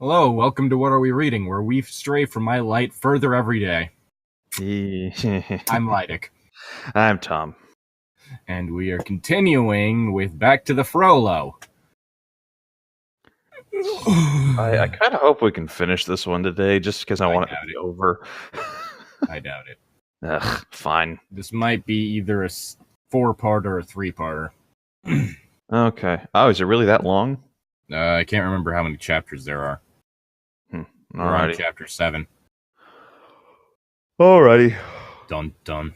Hello, welcome to What Are We Reading, where we stray from my light further every day. I'm Llytic. I'm Tom. And we are continuing with Back to the Frollo. I kind of hope we can finish this one today, just because I want it to be over. I doubt it. Ugh, fine. This might be either a 4-parter or a 3-parter. Okay. Oh, is it really that long? I can't remember how many chapters there are. We're on chapter 7. Alrighty. Dun dun.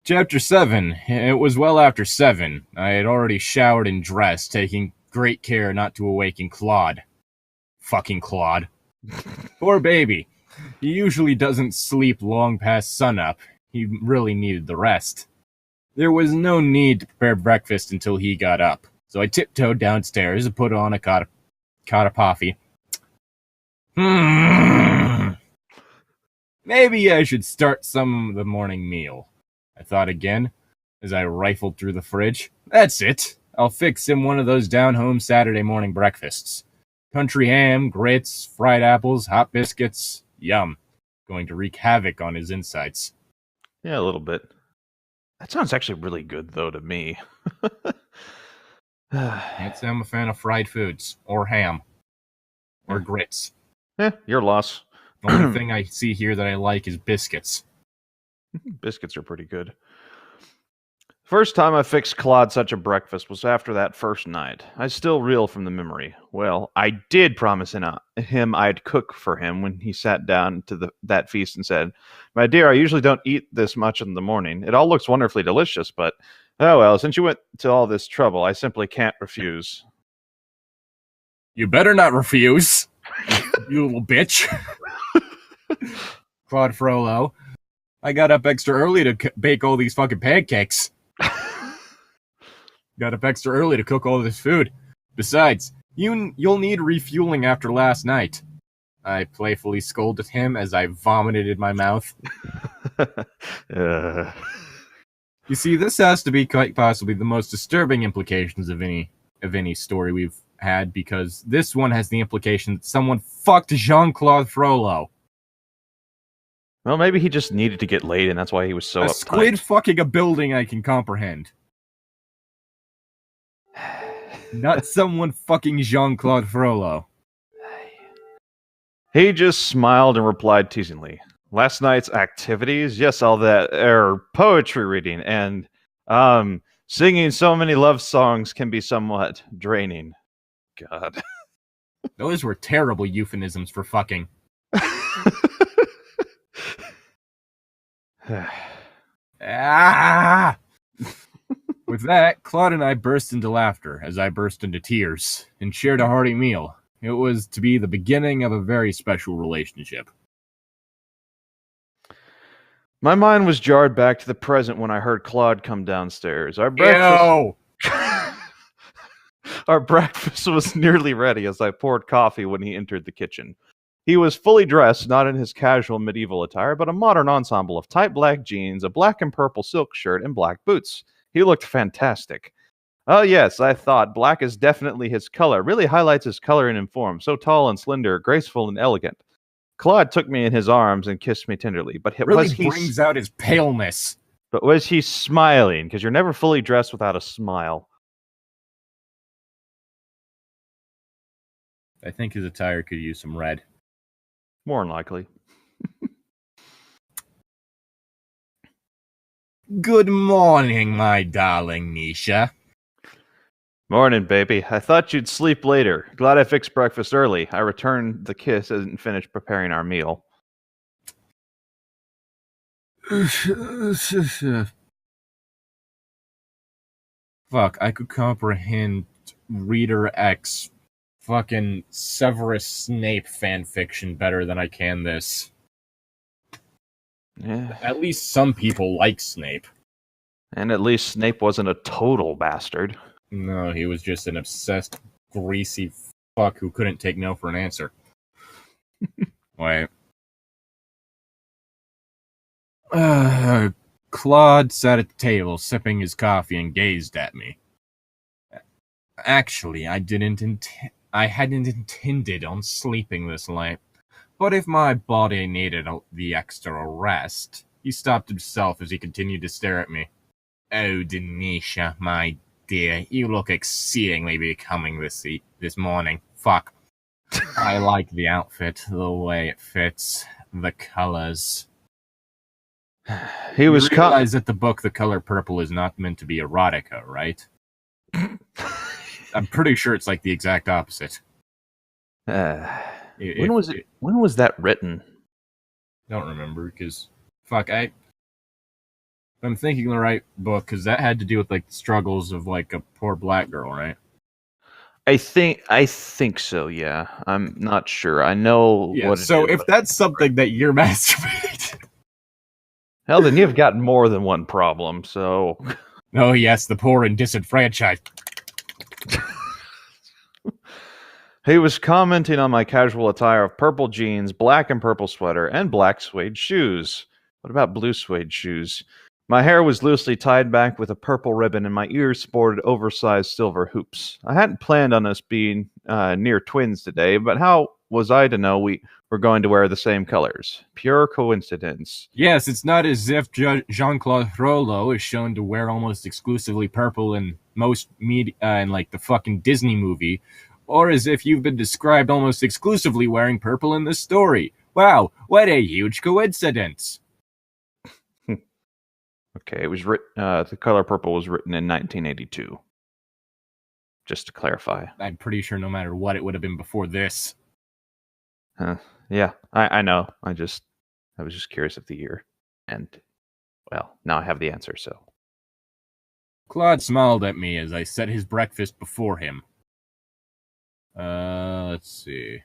Chapter 7. It was well after 7. I had already showered and dressed, taking great care not to awaken Claude. Fucking Claude. Poor baby. He usually doesn't sleep long past sunup. He really needed the rest. There was no need to prepare breakfast until he got up, so I tiptoed downstairs and put on a cot of coffee. Maybe I should start some of the morning meal, I thought again, as I rifled through the fridge. That's it. I'll fix him one of those down-home Saturday morning breakfasts. Country ham, grits, fried apples, hot biscuits. Yum. Going to wreak havoc on his insides. Yeah, a little bit. That sounds actually really good, though, to me. Can't say I'm a fan of fried foods, or ham, or grits. Your loss. The only thing I see here that I like is biscuits. Biscuits are pretty good. First time I fixed Claude such a breakfast was after that first night. I still reel from the memory. Well, I did promise him I'd cook for him when he sat down to that feast and said, "My dear, I usually don't eat this much in the morning. It all looks wonderfully delicious, but, oh well, since you went to all this trouble, I simply can't refuse." You better not refuse, you little bitch. Claude Frollo. I got up extra early to bake all these fucking pancakes. Got up extra early to cook all this food. Besides, you'll need refueling after last night. I playfully scolded him as I vomited in my mouth. You see, this has to be quite possibly the most disturbing implications of any story we've had, because this one has the implication that someone fucked Jean-Claude Frollo. Well, maybe he just needed to get laid, and that's why he was so uptight. A squid fucking a building I can comprehend. Not someone fucking Jean-Claude Frollo. He just smiled and replied teasingly, "Last night's activities? Yes, all that poetry reading and singing so many love songs can be somewhat draining." God. Those were terrible euphemisms for fucking. With that, Claude and I burst into laughter as I burst into tears and shared a hearty meal. It was to be the beginning of a very special relationship. My mind was jarred back to the present when I heard Claude come downstairs. Our breakfast was nearly ready as I poured coffee when he entered the kitchen. He was fully dressed, not in his casual medieval attire, but a modern ensemble of tight black jeans, a black and purple silk shirt, and black boots. He looked fantastic. Oh yes, I thought, black is definitely his color. Really highlights his coloring and form. So tall and slender, graceful and elegant. Claude took me in his arms and kissed me tenderly. But really brings out his paleness. But was he smiling? Because you're never fully dressed without a smile. I think his attire could use some red. More than likely. Good morning, my darling Nisha. Morning, baby. I thought you'd sleep later. Glad I fixed breakfast early. I returned the kiss and finished preparing our meal. Fuck, I could comprehend Reader X fucking Severus Snape fanfiction better than I can this. Yeah. At least some people like Snape. And at least Snape wasn't a total bastard. No, he was just an obsessed, greasy fuck who couldn't take no for an answer. Wait. Claude sat at the table, sipping his coffee, and gazed at me. Actually, I hadn't intended on sleeping this late. But if my body needed the extra rest... He stopped himself as he continued to stare at me. Oh, Denisha, my dear, you look exceedingly becoming this morning. Fuck. I like the outfit, the way it fits, the colors. He was You realize that the book The Color Purple is not meant to be erotica, right? I'm pretty sure it's like the exact opposite. When was that written? Don't remember, because fuck, I'm thinking the right book, because that had to do with like the struggles of like a poor black girl, right? I think so. Yeah, I'm not sure. I know what. So if that's something that you're masturbating, hell, then you've got more than one problem. So, oh yes, the poor and disenfranchised. He was commenting on my casual attire of purple jeans, black and purple sweater, and black suede shoes. What about blue suede shoes? My hair was loosely tied back with a purple ribbon, and my ears sported oversized silver hoops. I hadn't planned on us being near twins today, but how was I to know we were going to wear the same colors? Pure coincidence. Yes, it's not as if Jean-Claude Frollo is shown to wear almost exclusively purple in most media, in like the fucking Disney movie, or as if you've been described almost exclusively wearing purple in this story. Wow, what a huge coincidence! Okay, it was written. The Color Purple was written in 1982. Just to clarify. I'm pretty sure no matter what, it would have been before this. Yeah, I know. I was just curious of the year, and well, now I have the answer. So, Claude smiled at me as I set his breakfast before him. Let's see.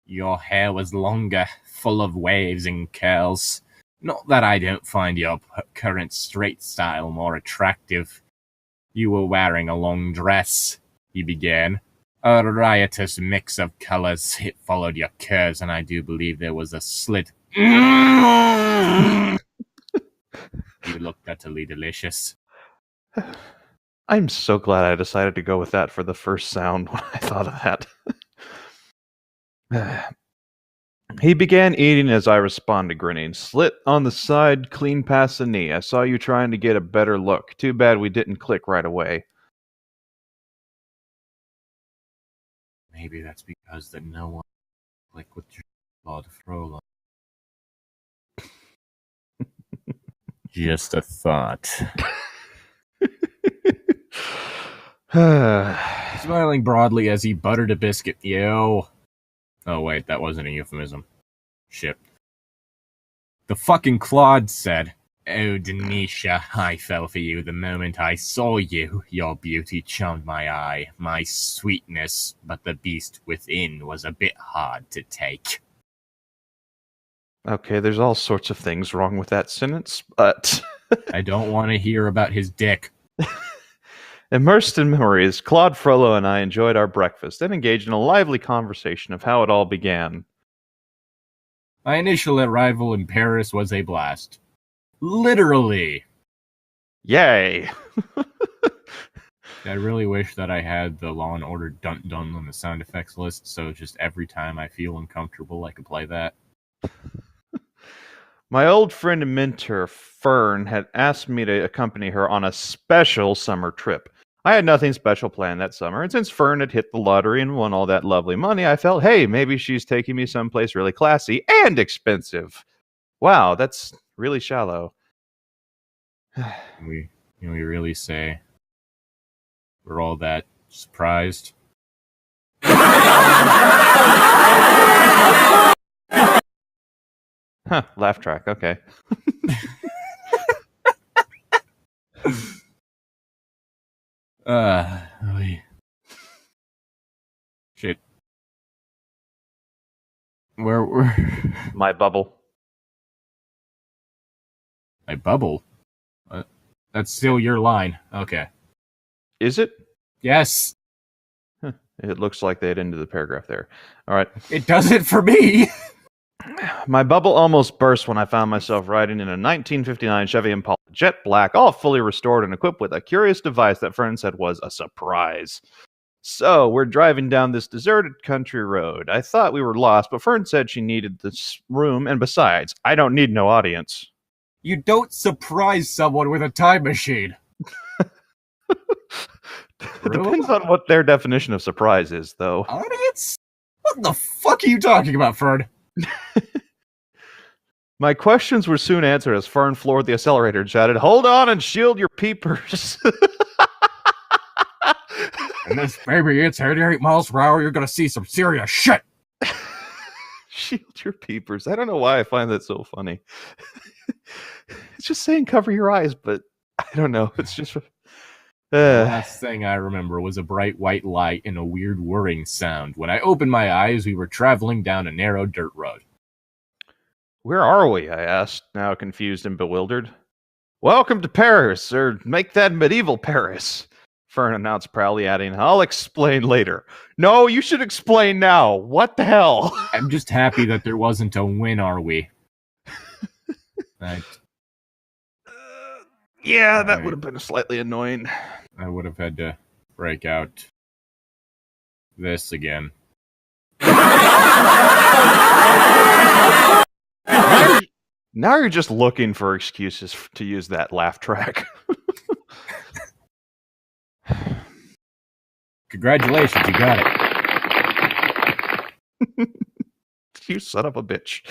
Your hair was longer, full of waves and curls. Not that I don't find your current straight style more attractive. You were wearing a long dress, he began. A riotous mix of colors. It followed your curves, and I do believe there was a slit. You looked utterly delicious. I'm so glad I decided to go with that for the first sound when I thought of that. He began eating as I responded, grinning. Slit on the side, clean past the knee. I saw you trying to get a better look. Too bad we didn't click right away. Maybe that's because that no one clicked with Claude Frollo. Just a thought. Smiling broadly as he buttered a biscuit. Yo. Oh, wait, that wasn't a euphemism. Shit. The fucking Claude said, Oh, Denisha, I fell for you the moment I saw you. Your beauty charmed my eye, my sweetness, but the beast within was a bit hard to take. Okay, there's all sorts of things wrong with that sentence, but... I don't want to hear about his dick. Immersed in memories, Claude Frollo and I enjoyed our breakfast and engaged in a lively conversation of how it all began. My initial arrival in Paris was a blast. Literally. Yay! I really wish that I had the Law & Order dun-dun on the sound effects list, so just every time I feel uncomfortable, I could play that. My old friend and mentor, Fern, had asked me to accompany her on a special summer trip. I had nothing special planned that summer, and since Fern had hit the lottery and won all that lovely money, I felt, hey, maybe she's taking me someplace really classy and expensive. Wow, that's really shallow. We really say we're all that surprised. Huh, laugh track, okay. Shit. Where My bubble. My bubble? That's still your line. Okay. Is it? Yes. Huh. It looks like they'd ended the paragraph there. All right. It does it for me. My bubble almost burst when I found myself riding in a 1959 Chevy Impala, jet black, all fully restored and equipped with a curious device that Fern said was a surprise. So, we're driving down this deserted country road. I thought we were lost, but Fern said she needed this room, and besides, I don't need no audience. You don't surprise someone with a time machine. It depends on what their definition of surprise is, though. Audience? What the fuck are you talking about, Fern? My questions were soon answered as Fern floored the accelerator and shouted, "Hold on and shield your peepers." And this baby, it's 88 miles per hour. You're going to see some serious shit. Shield your peepers. I don't know why I find that so funny. It's just saying cover your eyes, but I don't know. It's just... The last thing I remember was a bright white light and a weird whirring sound. When I opened my eyes, we were traveling down a narrow dirt road. Where are we? I asked, now confused and bewildered. Welcome to Paris, or make that medieval Paris, Fern announced proudly, adding, I'll explain later. No, you should explain now. What the hell? I'm just happy that there wasn't a win, are we? Yeah, that would have been slightly annoying. I would have had to break out this again. Now you're just looking for excuses to use that laugh track. Congratulations, you got it. You son of a bitch.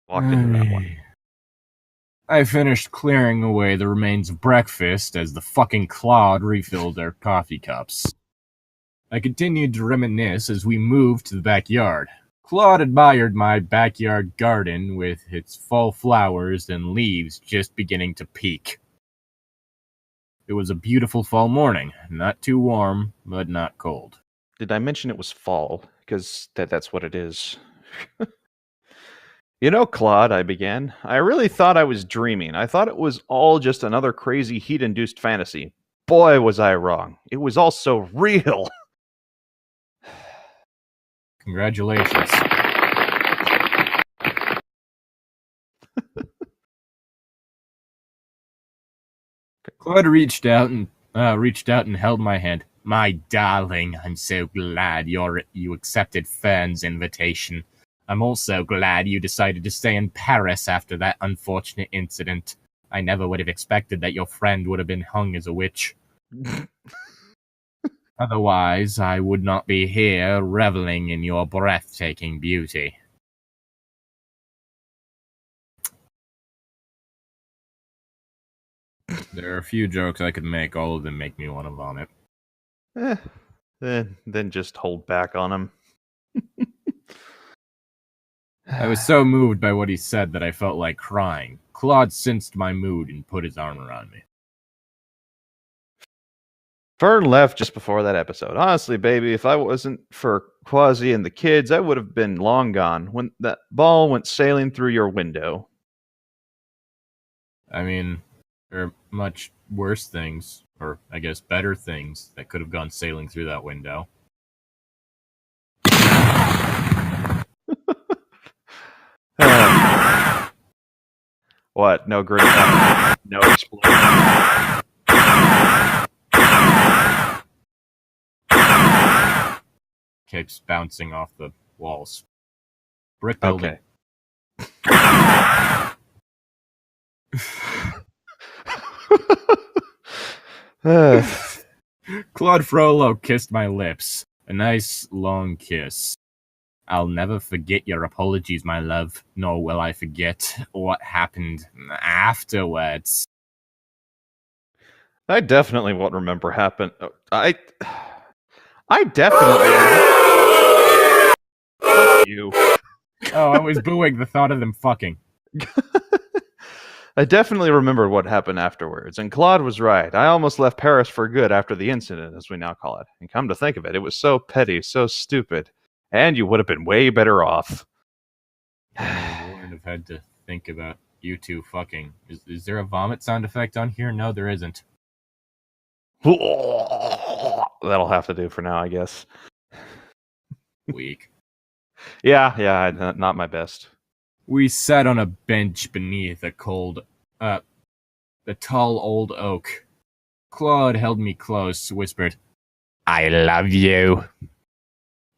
Walked into that one. I finished clearing away the remains of breakfast as the fucking Claude refilled their coffee cups. I continued to reminisce as we moved to the backyard. Claude admired my backyard garden with its fall flowers and leaves just beginning to peak. It was a beautiful fall morning, not too warm, but not cold. Did I mention it was fall? Because that's what it is. You know, Claude, I began, I really thought I was dreaming. I thought it was all just another crazy heat-induced fantasy. Boy, was I wrong. It was all so real. Congratulations. Claude reached out and held my hand. My darling, I'm so glad you accepted Fern's invitation. I'm also glad you decided to stay in Paris after that unfortunate incident. I never would have expected that your friend would have been hung as a witch. Otherwise, I would not be here reveling in your breathtaking beauty. There are a few jokes I could make. All of them make me want to vomit. Then just hold back on them. I was so moved by what he said that I felt like crying. Claude sensed my mood and put his arm around me. Fern left just before that episode. Honestly, baby, if I wasn't for Quasi and the kids, I would have been long gone when that ball went sailing through your window. I mean, there are much worse things, or I guess better things, that could have gone sailing through that window. What? No grid. No explosion. Keeps bouncing off the walls. Brick building. Okay. Claude Frollo kissed my lips. A nice, long kiss. I'll never forget your apologies, my love, nor will I forget what happened afterwards. I definitely won't remember happen. I definitely. Fuck you. Oh, I was booing the thought of them fucking. I definitely remembered what happened afterwards, and Claude was right. I almost left Paris for good after the incident, as we now call it. And come to think of it, it was so petty, so stupid, and you would have been way better off. I wouldn't have had to think about you two fucking. Is there a vomit sound effect on here? No, there isn't. That'll have to do for now, I guess. Weak. Yeah, not my best. We sat on a bench beneath a tall old oak. Claude held me close, whispered, "I love you,"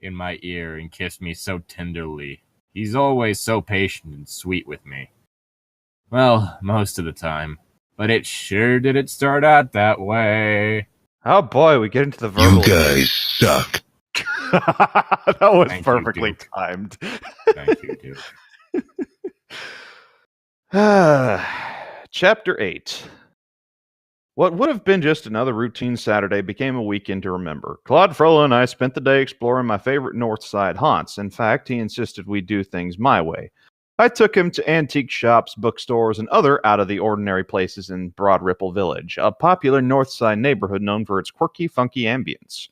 in my ear and kissed me so tenderly. He's always so patient and sweet with me. Well, most of the time. But it sure didn't start out that way. Oh boy, we get into the verbal. You guys suck. That was Thank you, perfectly Duke. timed. Thank you, dude. Chapter 8. What would have been just another routine Saturday became a weekend to remember. Claude, Frollo, and I spent the day exploring my favorite North Side haunts. In fact, he insisted we do things my way. I took him to antique shops, bookstores, and other out-of-the-ordinary places in Broad Ripple Village, a popular North Side neighborhood known for its quirky, funky ambience.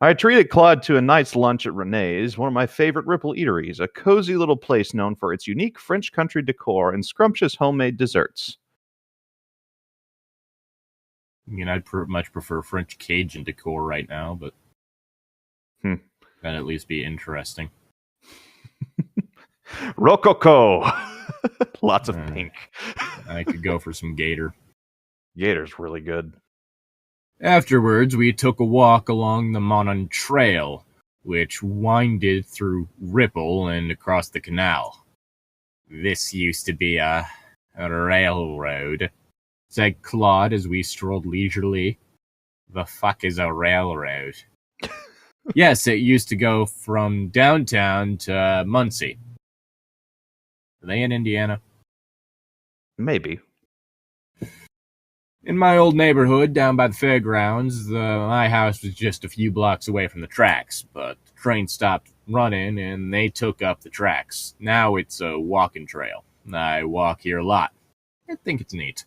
I treated Claude to a night's lunch at Renee's, one of my favorite Ripple eateries, a cozy little place known for its unique French country decor and scrumptious homemade desserts. I mean, I'd much prefer French Cajun decor right now, but that'd at least be interesting. Rococo! Lots of pink. I could go for some gator. Gator's really good. Afterwards, we took a walk along the Monon Trail, which winded through Ripple and across the canal. "This used to be a railroad," said Claude as we strolled leisurely. "The fuck is a railroad?" "Yes, it used to go from downtown to Muncie." Are they in Indiana? Maybe. "In my old neighborhood down by the fairgrounds, my house was just a few blocks away from the tracks, but the train stopped running and they took up the tracks. Now it's a walking trail. I walk here a lot. I think it's neat."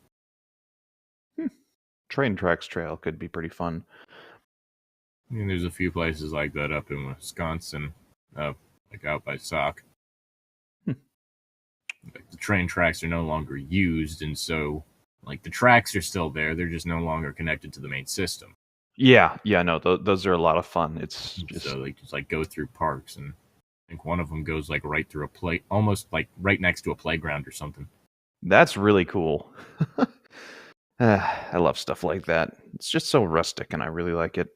Train tracks trail could be pretty fun. I mean, there's a few places like that up in Wisconsin, like out by Sauk. Like, the train tracks are no longer used, and so, like, the tracks are still there. They're just no longer connected to the main system. Yeah, no, those are a lot of fun. It's just So they just like go through parks, and I think one of them goes like right through almost like right next to a playground or something. that's really cool. I love stuff like that. It's just so rustic, and I really like it.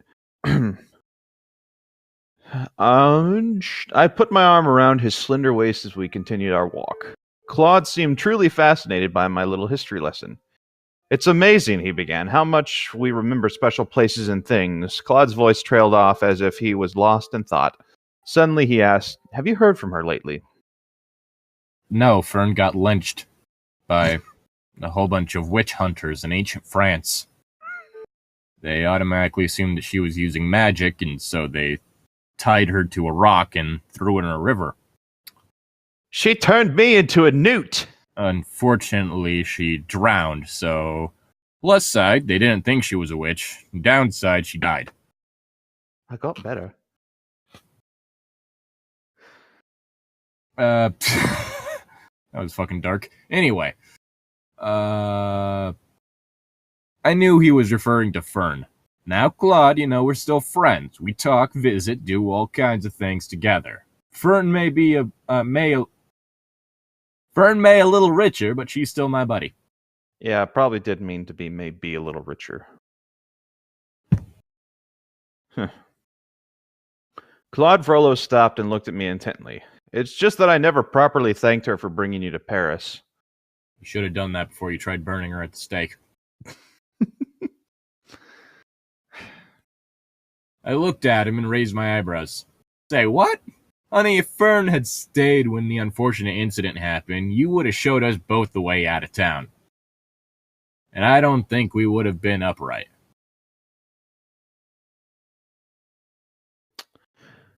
I put my arm around his slender waist as we continued our walk. Claude seemed truly fascinated by my little history lesson. "It's amazing," he began, "how much we remember special places and things." Claude's voice trailed off as if he was lost in thought. Suddenly he asked, "Have you heard from her lately?" No, Fern got lynched by a whole bunch of witch hunters in ancient France. They automatically assumed that she was using magic, and so they tied her to a rock and threw it in a river. "She turned me into a newt." Unfortunately, she drowned, so plus side, they didn't think she was a witch. Downside, she died. I got better. That was fucking dark. Anyway, I knew he was referring to Fern. Now, Claude, we're still friends. We talk, visit, do all kinds of things together. Fern may be Fern may a little richer, but she's still my buddy. Yeah, probably did mean to be maybe a little richer. Claude Frollo stopped and looked at me intently. "It's just that I never properly thanked her for bringing you to Paris." You should have done that before you tried burning her at the stake. I looked at him and raised my eyebrows. "Say what? Honey, if Fern had stayed when the unfortunate incident happened, you would have showed us both the way out of town. And I don't think we would have been upright."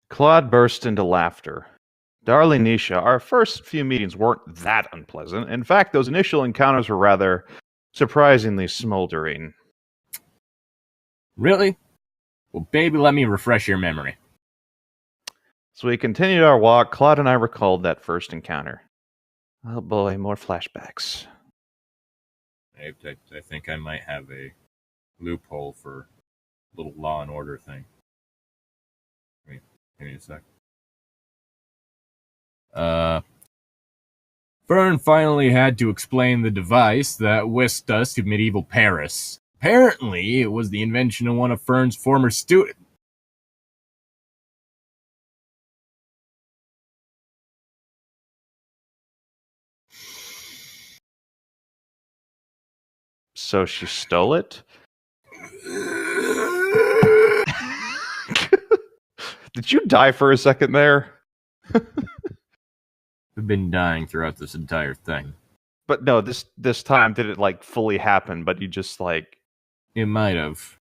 Claude burst into laughter. "Darling Nisha, our first few meetings weren't that unpleasant. In fact, those initial encounters were rather surprisingly smoldering." Really? Well, baby, let me refresh your memory. As we continued our walk, Claude and I recalled that first encounter. Oh boy, more flashbacks. I think I might have a loophole for a little Law and Order thing. Give me a sec. Fern finally had to explain the device that whisked us to medieval Paris. Apparently, it was the invention of one of Fern's former students. So she stole it? Did you die for a second there? I've been dying throughout this entire thing. But no, this time did it like fully happen, but you just like... It might have.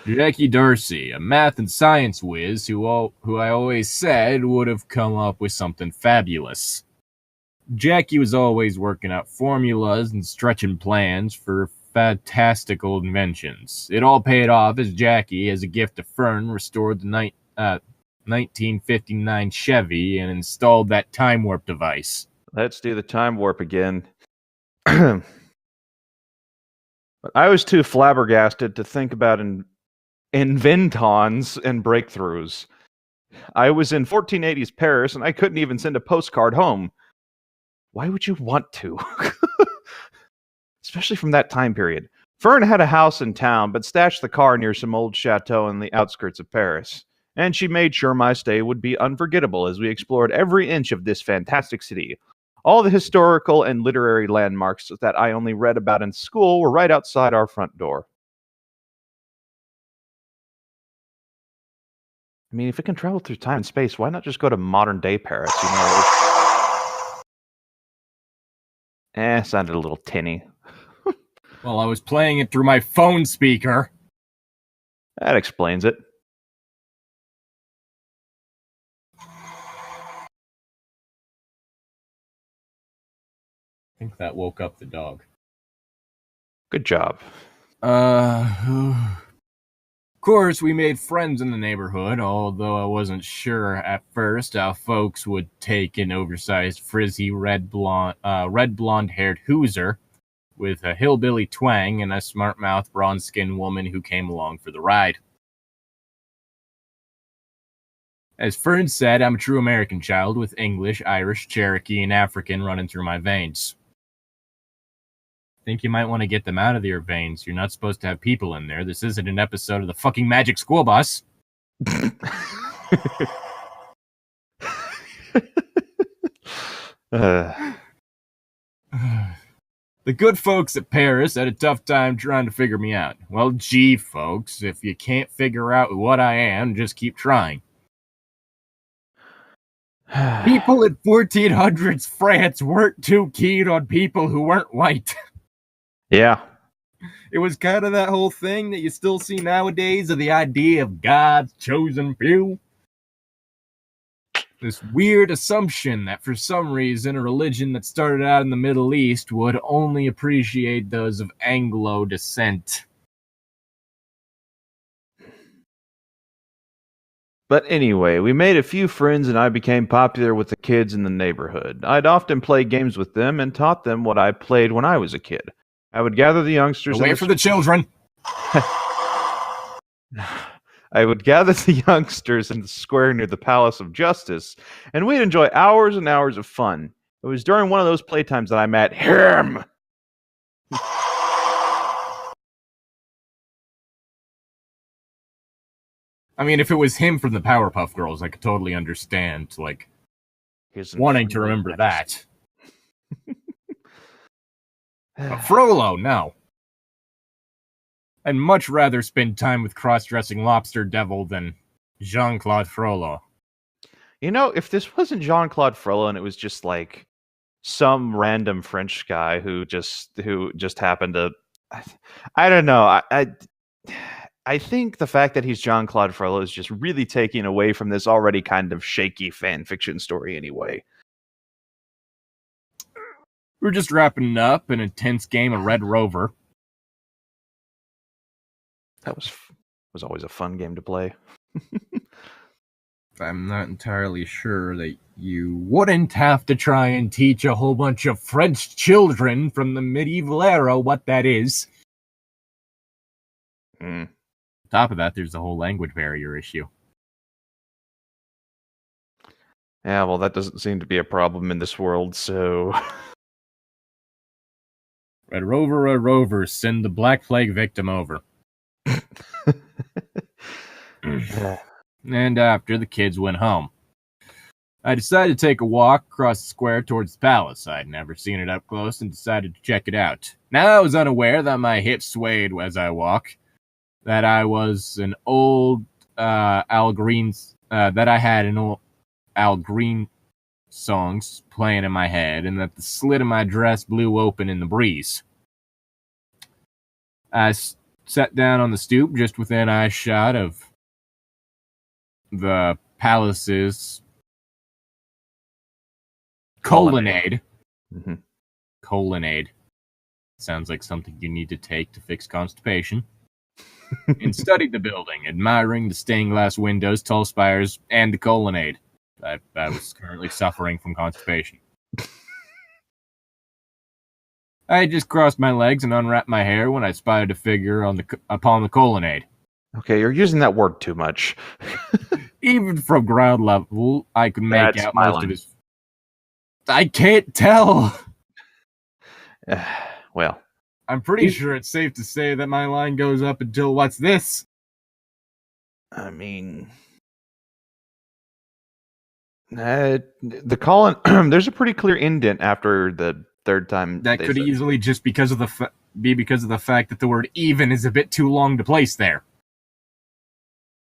Jackie Darcy, a math and science whiz who I always said would have come up with something fabulous. Jackie was always working out formulas and stretching plans for fantastical inventions. It all paid off as Jackie, as a gift to Fern, restored the 1959 Chevy and installed that time warp device. Let's do the time warp again. But I was too flabbergasted to think about inventons and breakthroughs. I was in 1480s Paris and I couldn't even send a postcard home. Why would you want to? Especially from that time period. Fern had a house in town, but stashed the car near some old chateau in the outskirts of Paris. And she made sure my stay would be unforgettable as we explored every inch of this fantastic city. All the historical and literary landmarks that I only read about in school were right outside our front door. I mean, if it can travel through time and space, why not just go to modern day Paris? You know, sounded a little tinny. Well, I was playing it through my phone speaker. That explains it. I think that woke up the dog. Good job. Of course, we made friends in the neighborhood, although I wasn't sure at first how folks would take an oversized, frizzy, red blonde-haired hooser with a hillbilly twang and a smart-mouthed, bronze-skinned woman who came along for the ride. As Fern said, I'm a true American child with English, Irish, Cherokee, and African running through my veins. Think you might want to get them out of your veins. You're not supposed to have people in there. This isn't an episode of the fucking Magic School Bus. The good folks at Paris had a tough time trying to figure me out. Well, gee, folks, if you can't figure out what I am, just keep trying. People in 1400s France weren't too keen on people who weren't white. Yeah. It was kind of that whole thing that you still see nowadays of the idea of God's chosen few. This weird assumption that for some reason a religion that started out in the Middle East would only appreciate those of Anglo descent. But anyway, we made a few friends and I became popular with the kids in the neighborhood. I'd often play games with them and taught them what I played when I was a kid. I would gather the youngsters... Away from the children! I would gather the youngsters in the square near the Palace of Justice, and we'd enjoy hours and hours of fun. It was during one of those playtimes that I met him! I mean, if it was him from the Powerpuff Girls, I could totally understand, like, wanting to remember that. But Frollo, no. I'd much rather spend time with cross-dressing lobster devil than Jean-Claude Frollo. You know, if this wasn't Jean-Claude Frollo and it was just like some random French guy who just happened to, I don't know. I think the fact that he's Jean-Claude Frollo is just really taking away from this already kind of shaky fan fiction story anyway. We're just wrapping up an intense game of Red Rover. That was always a fun game to play. I'm not entirely sure that you wouldn't have to try and teach a whole bunch of French children from the medieval era what that is. On top of that, there's the whole language barrier issue. Yeah, well, that doesn't seem to be a problem in this world, so... Red Rover, send the Black Plague victim over. And after the kids went home, I decided to take a walk across the square towards the palace. I'd never seen it up close and decided to check it out. Now I was unaware that my hips swayed as I walked, that I was an old Al Green, that I had an old Al Green songs playing in my head, and that the slit of my dress blew open in the breeze. I sat down on the stoop just within eyeshot of the palace's colonnade. Mm-hmm. Colonnade. Sounds like something you need to take to fix constipation. And studied the building, admiring the stained glass windows, tall spires, and the colonnade. I was currently suffering from constipation. I had just crossed my legs and unwrapped my hair when I spotted a figure upon the colonnade. Okay, you're using that word too much. Even from ground level, I could make That's out my most line. of his... I can't tell! Well, I'm pretty sure it's safe to say that my line goes up until what's this? I mean, the colon. There's a pretty clear indent after the third time. That could easily just be because of the fact that the word "even" is a bit too long to place there.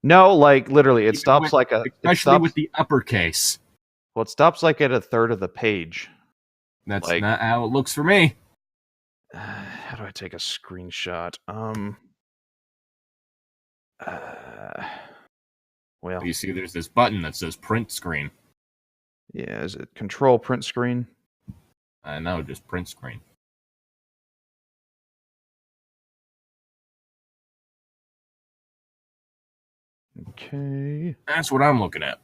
No, like literally, it stops especially with the uppercase. Well, it stops like at a third of the page. That's not how it looks for me. How do I take a screenshot? Well, you see, there's this button that says "print screen." Yeah, is it Control Print Screen? No, just print screen. Okay. That's what I'm looking at.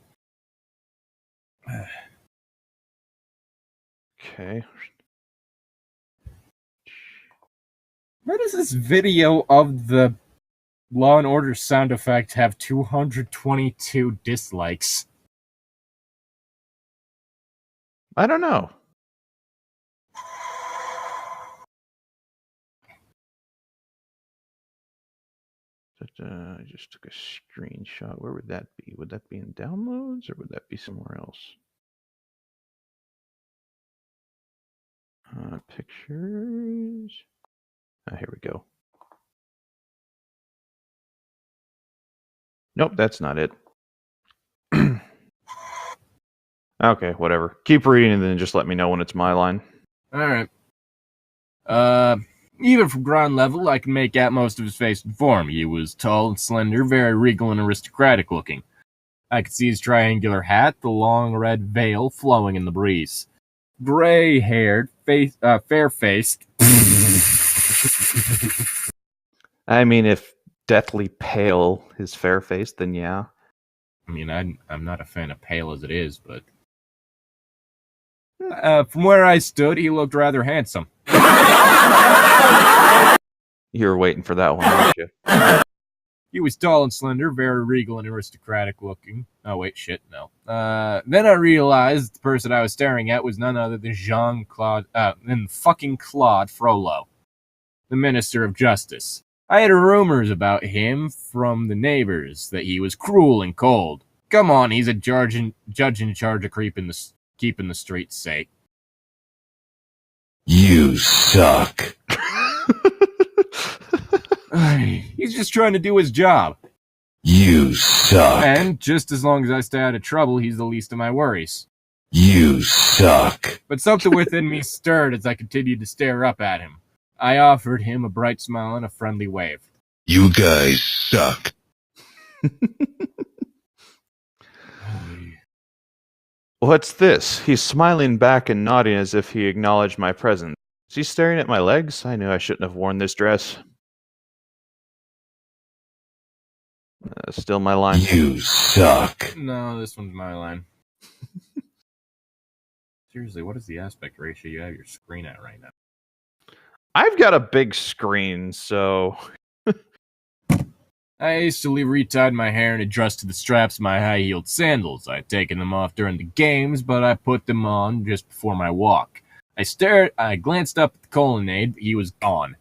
Okay. Why does this video of the Law and Order sound effect have 222 dislikes? I don't know. I just took a screenshot. Where would that be? Would that be in downloads or would that be somewhere else? Pictures. Here we go. Nope, that's not it. Okay, whatever. Keep reading and then just let me know when it's my line. Alright. Even from ground level, I can make out most of his face and form. He was tall and slender, very regal and aristocratic looking. I could see his triangular hat, the long red veil flowing in the breeze. Gray-haired, fair-faced. I mean, if deathly pale is fair-faced, then yeah. I mean, I'm not a fan of pale as it is, but... from where I stood, he looked rather handsome. You were waiting for that one, weren't you? He was tall and slender, very regal and aristocratic looking. Oh, wait, shit, no. Then I realized the person I was staring at was none other than fucking Claude Frollo, the Minister of Justice. I had rumors about him from the neighbors that he was cruel and cold. Come on, he's a judge in charge of keeping the streets safe. You suck. He's just trying to do his job. You suck. And just as long as I stay out of trouble, he's the least of my worries. You suck. But something within me stirred as I continued to stare up at him. I offered him a bright smile and a friendly wave. You guys suck. What's this? He's smiling back and nodding as if he acknowledged my presence. Is he staring at my legs? I knew I shouldn't have worn this dress. Still my line. You suck. No, this one's my line. Seriously, what is the aspect ratio you have your screen at right now? I've got a big screen, so... I hastily retied my hair and adjusted the straps of my high-heeled sandals. I had taken them off during the games, but I put them on just before my walk. I glanced up at the colonnade, but he was gone.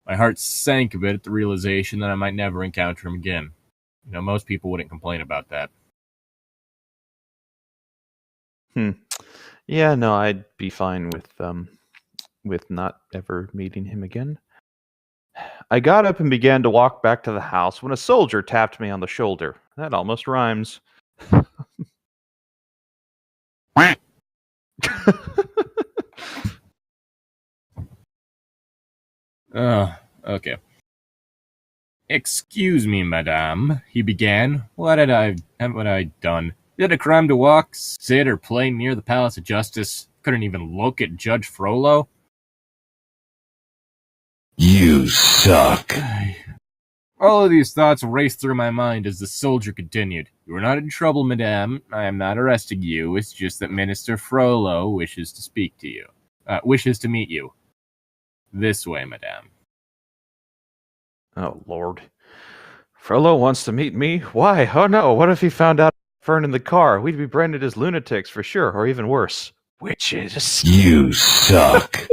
My heart sank a bit at the realization that I might never encounter him again. Most people wouldn't complain about that. Yeah, no, I'd be fine with not ever meeting him again. I got up and began to walk back to the house when a soldier tapped me on the shoulder. That almost rhymes. Okay. Excuse me, madame, he began. What had I done? Did a crime to walk, sit, or play near the Palace of Justice? Couldn't even look at Judge Frollo? You suck. All of these thoughts raced through my mind as the soldier continued. You are not in trouble, madame. I am not arresting you. It's just that Minister Frollo wishes to speak to you. Wishes to meet you. This way, madame. Oh, Lord. Frollo wants to meet me? Why? Oh, no. What if he found out Fern in the car? We'd be branded as lunatics for sure, or even worse. Witches. You suck.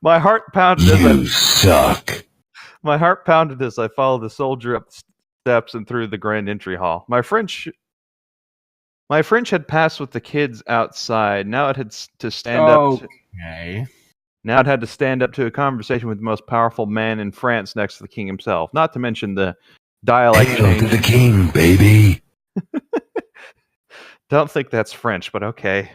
My heart pounded You suck. My heart pounded as I followed the soldier up the steps and through the grand entry hall. My French had passed with the kids outside. Now it had to stand up. Now it had to stand up to a conversation with the most powerful man in France next to the king himself. Not to mention the dialect Hail change. to the king, baby. Don't think that's French, but okay.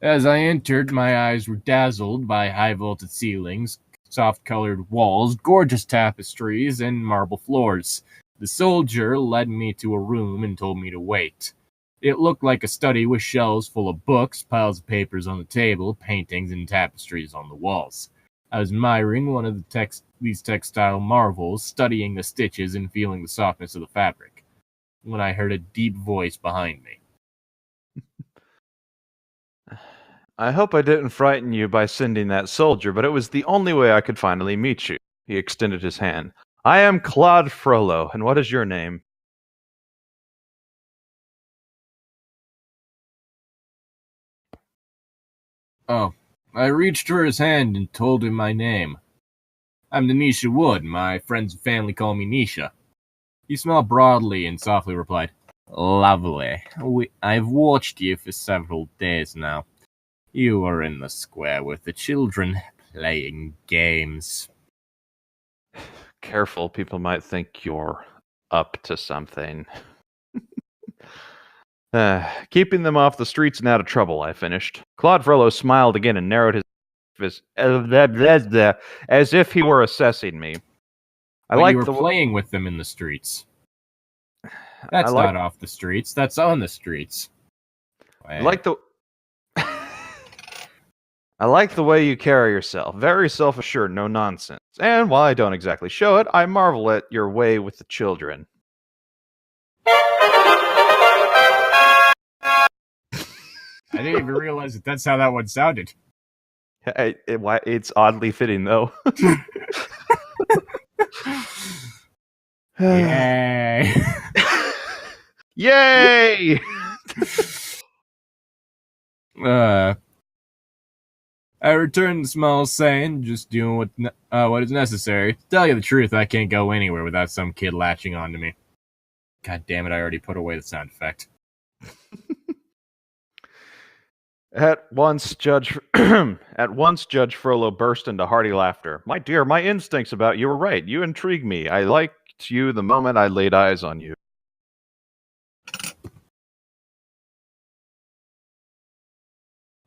As I entered, my eyes were dazzled by high-vaulted ceilings, soft-colored walls, gorgeous tapestries, and marble floors. The soldier led me to a room and told me to wait. It looked like a study with shelves full of books, piles of papers on the table, paintings, and tapestries on the walls. I was admiring one of these textile marvels, studying the stitches and feeling the softness of the fabric, when I heard a deep voice behind me. I hope I didn't frighten you by sending that soldier, but it was the only way I could finally meet you. He extended his hand. I am Claude Frollo, and what is your name? Oh, I reached for his hand and told him my name. I'm Denisha Wood. My friends and family call me Nisha. He smiled broadly and softly replied, Lovely. I've watched you for several days now. You are in the square with the children, playing games. Careful, people might think you're up to something. Keeping them off the streets and out of trouble, I finished. Claude Frollo smiled again and narrowed his as if he were assessing me. You were playing with them in the streets. That's not off the streets. That's on the streets. I like the way you carry yourself. Very self-assured, no nonsense. And while I don't exactly show it, I marvel at your way with the children. I didn't even realize that's how that one sounded. It's oddly fitting, though. Yay! Yay! I returned the smile, saying, just doing what is necessary. To tell you the truth, I can't go anywhere without some kid latching onto me. God damn it, I already put away the sound effect. At once, Judge Frollo burst into hearty laughter. My dear, my instincts about you were right. You intrigued me. I liked you the moment I laid eyes on you.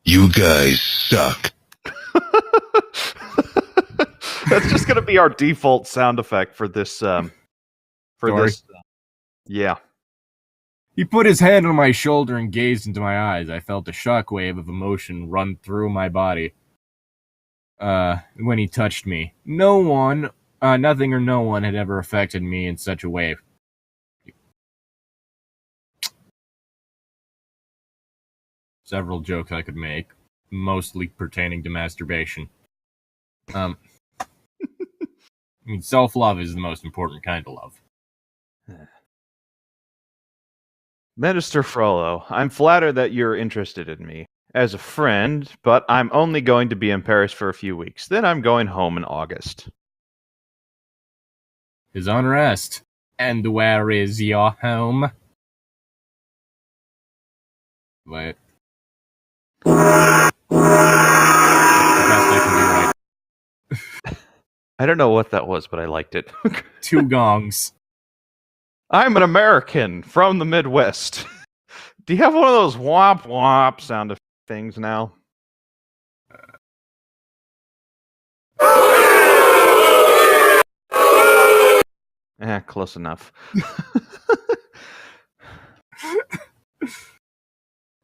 You guys suck. That's just going to be our default sound effect for this. Yeah. He put his hand on my shoulder and gazed into my eyes. I felt a shockwave of emotion run through my body. When he touched me. Nothing or no one had ever affected me in such a way. Several jokes I could make, mostly pertaining to masturbation. Self-love is the most important kind of love. Minister Frollo, I'm flattered that you're interested in me as a friend, but I'm only going to be in Paris for a few weeks. Then I'm going home in August. His own rest. And where is your home? Wait. That's the best I can do, right? I don't know what that was, but I liked it. 2 gongs. I'm an American from the Midwest. Do you have one of those womp womp sound of things now? Close enough. I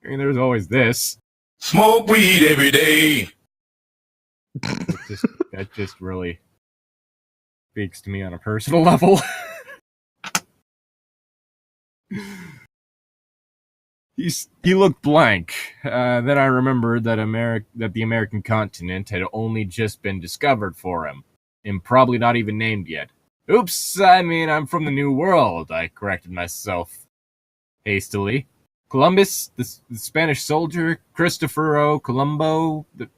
mean, there's always this. Smoke weed every day. That just really speaks to me on a personal level. He looked blank. Then I remembered that the American continent had only just been discovered for him, and probably not even named yet. Oops, I mean, I'm from the New World, I corrected myself hastily. Columbus, the Spanish soldier, Cristoforo Colombo, the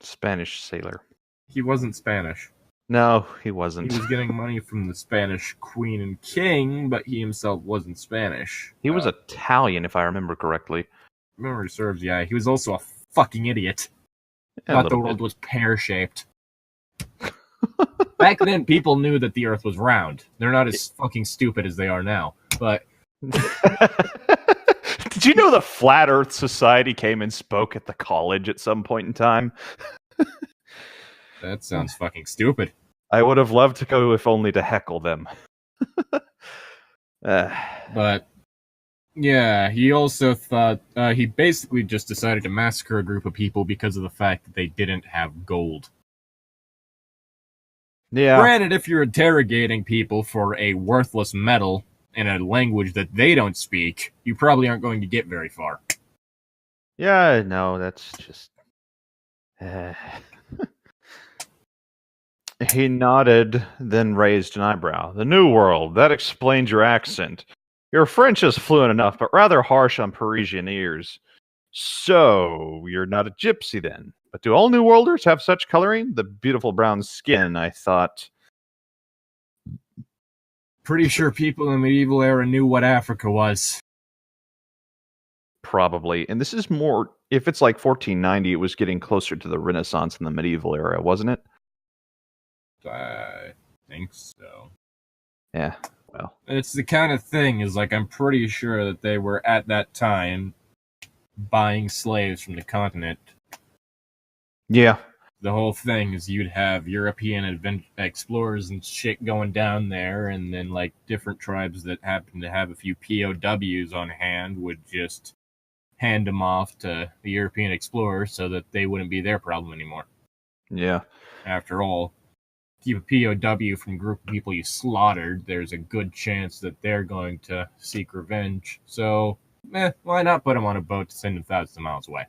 Spanish sailor. He wasn't Spanish. No, he wasn't. He was getting money from the Spanish queen and king, but he himself wasn't Spanish. He was Italian, if I remember correctly. Memory serves, yeah. He was also a fucking idiot. Yeah, Thought the world was pear-shaped. Back then, people knew that the Earth was round. They're not as fucking stupid as they are now. But did you know the Flat Earth Society came and spoke at the college at some point in time? That sounds fucking stupid. I would have loved to go, if only to heckle them. But yeah, he also thought he basically just decided to massacre a group of people because of the fact that they didn't have gold. Yeah. Granted, if you're interrogating people for a worthless metal in a language that they don't speak, you probably aren't going to get very far. Yeah, no, that's just... He nodded, then raised an eyebrow. The New World, that explains your accent. Your French is fluent enough, but rather harsh on Parisian ears. So, you're not a gypsy then. But do all New Worlders have such coloring? The beautiful brown skin, I thought. Pretty sure people in the medieval era knew what Africa was. Probably. And this is more, if it's like 1490, it was getting closer to the Renaissance in the medieval era, wasn't it? I think so. Yeah, well. It's the kind of thing, is like, I'm pretty sure that they were at that time buying slaves from the continent. Yeah. The whole thing is you'd have European explorers and shit going down there, and then like different tribes that happen to have a few POWs on hand would just hand them off to the European explorers so that they wouldn't be their problem anymore. Yeah. After all, keep a POW from a group of people you slaughtered, there's a good chance that they're going to seek revenge. So, why not put them on a boat to send them thousands of miles away?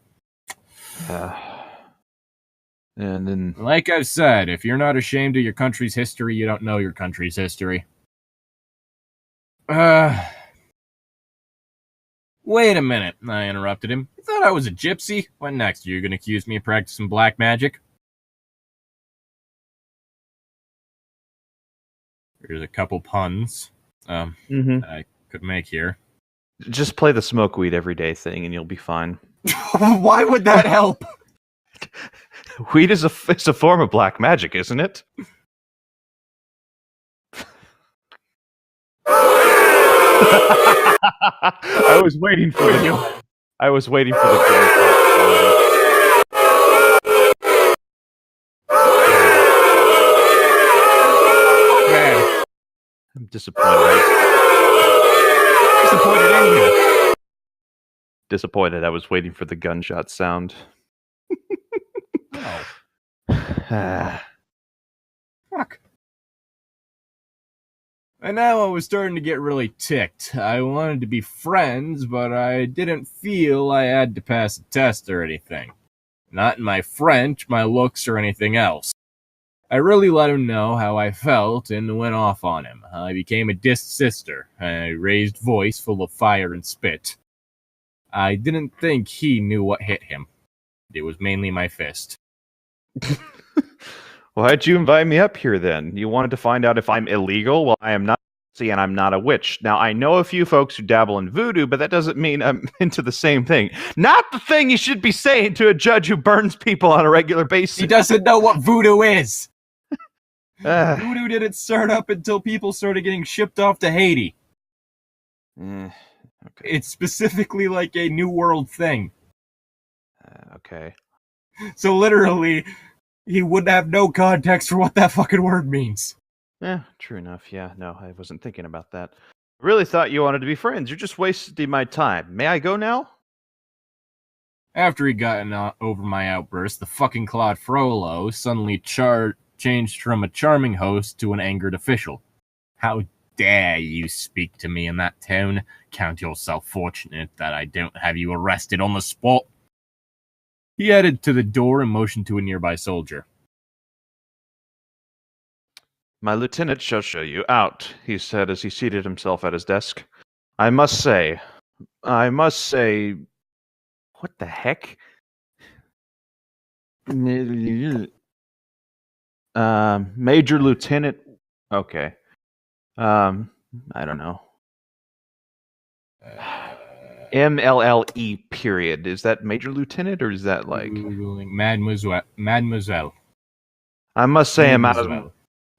And then... Like I've said, if you're not ashamed of your country's history, you don't know your country's history. Wait a minute, I interrupted him. You thought I was a gypsy? What next? You're going to accuse me of practicing black magic? There's a couple puns I could make here. Just play the smoke weed every day thing and you'll be fine. Why would that help? Weed is a form of black magic, isn't it? I was waiting for the... I was waiting for the... Man, I'm disappointed. disappointed in you. Disappointed. I was waiting for the gunshot sound. Oh. Fuck. And now I was starting to get really ticked. I wanted to be friends, but I didn't feel I had to pass a test or anything. Not in my French, my looks, or anything else. I really let him know how I felt and went off on him. I became a dissed sister, a raised voice full of fire and spit. I didn't think he knew what hit him. It was mainly my fist. Why'd you invite me up here then? You wanted to find out if I'm illegal? Well, I am not, and I'm not a witch. Now, I know a few folks who dabble in voodoo, but that doesn't mean I'm into the same thing. Not the thing you should be saying to a judge who burns people on a regular basis. He doesn't know what voodoo is. Voodoo didn't start up until people started getting shipped off to Haiti. Okay. It's specifically like a New World thing. Okay. So literally, he would have no context for what that fucking word means. True enough. Yeah, no, I wasn't thinking about that. I really thought you wanted to be friends. You're just wasting my time. May I go now? After he'd gotten over my outburst, the fucking Claude Frollo suddenly changed from a charming host to an angered official. How dare you speak to me in that tone? Count yourself fortunate that I don't have you arrested on the spot. He headed to the door and motioned to a nearby soldier. My lieutenant shall show you out, he said as he seated himself at his desk. I must say, what the heck? Major Lieutenant, okay. I don't know. MLLE period. Is that Major Lieutenant or is that like Googling Mademoiselle. I must say I'm out of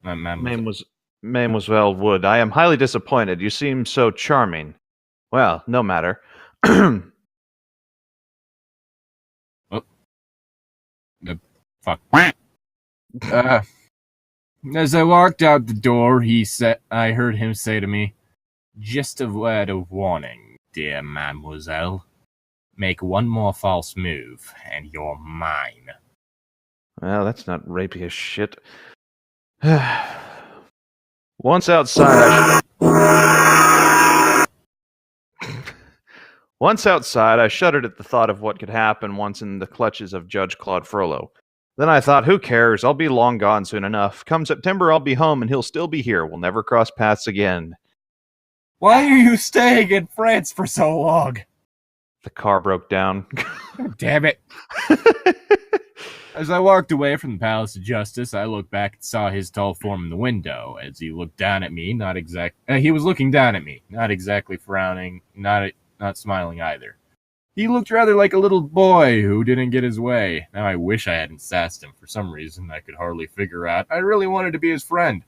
Mademoiselle. Mademoiselle Wood. I am highly disappointed. You seem so charming. Well, no matter. The fuck. As I walked out the door, I heard him say to me, "Just a word of warning, dear mademoiselle. Make one more false move, and you're mine." Well, that's not rapey as shit. Once outside, I shuddered at the thought of what could happen once in the clutches of Judge Claude Frollo. Then I thought, who cares? I'll be long gone soon enough. Come September, I'll be home, and he'll still be here. We'll never cross paths again. Why are you staying in France for so long? The car broke down. Damn it. As I walked away from the Palace of Justice, I looked back and saw his tall form in the window. As he looked down at me, he was looking down at me, not exactly frowning, not smiling either. He looked rather like a little boy who didn't get his way. Now I wish I hadn't sassed him. For some reason, I could hardly figure out. I really wanted to be his friend.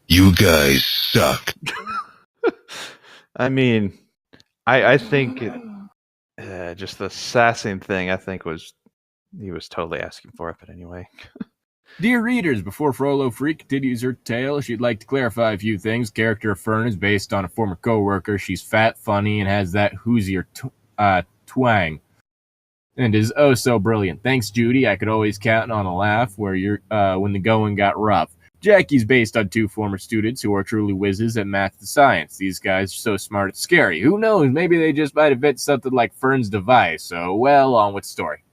You guys suck. I mean, I think just the sassing thing, I think he was totally asking for it, but anyway. Dear readers, before Frollo Freak continues her tale, she'd like to clarify a few things. Character of Fern is based on a former co-worker. She's fat, funny, and has that Hoosier twang. And is oh so brilliant. Thanks, Judy. I could always count on a laugh when the going got rough. Jackie's based on two former students who are truly whizzes at math and science. These guys are so smart it's scary. Who knows? Maybe they just might invent something like Fern's device. So, well, on with the story.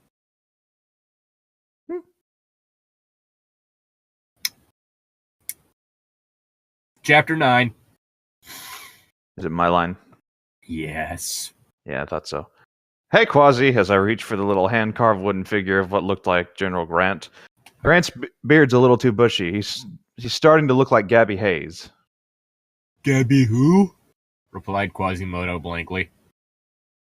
Chapter 9. Is it my line? Yes. Yeah, I thought so. Hey, Quasi, as I reach for the little hand-carved wooden figure of what looked like General Grant. Grant's beard's a little too bushy. He's starting to look like Gabby Hayes. Gabby who? Replied Quasimodo blankly.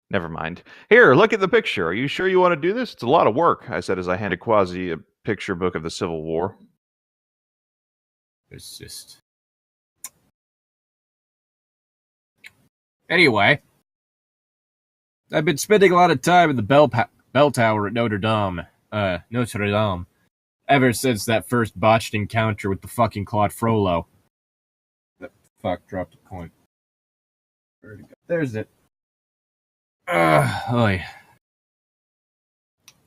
Never mind. Here, look at the picture. Are you sure you want to do this? It's a lot of work, I said as I handed Quasi a picture book of the Civil War. It's just... Anyway, I've been spending a lot of time in the bell tower at Notre Dame, ever since that first botched encounter with the fucking Claude Frollo. That fuck dropped a coin. Where'd it go? There's it.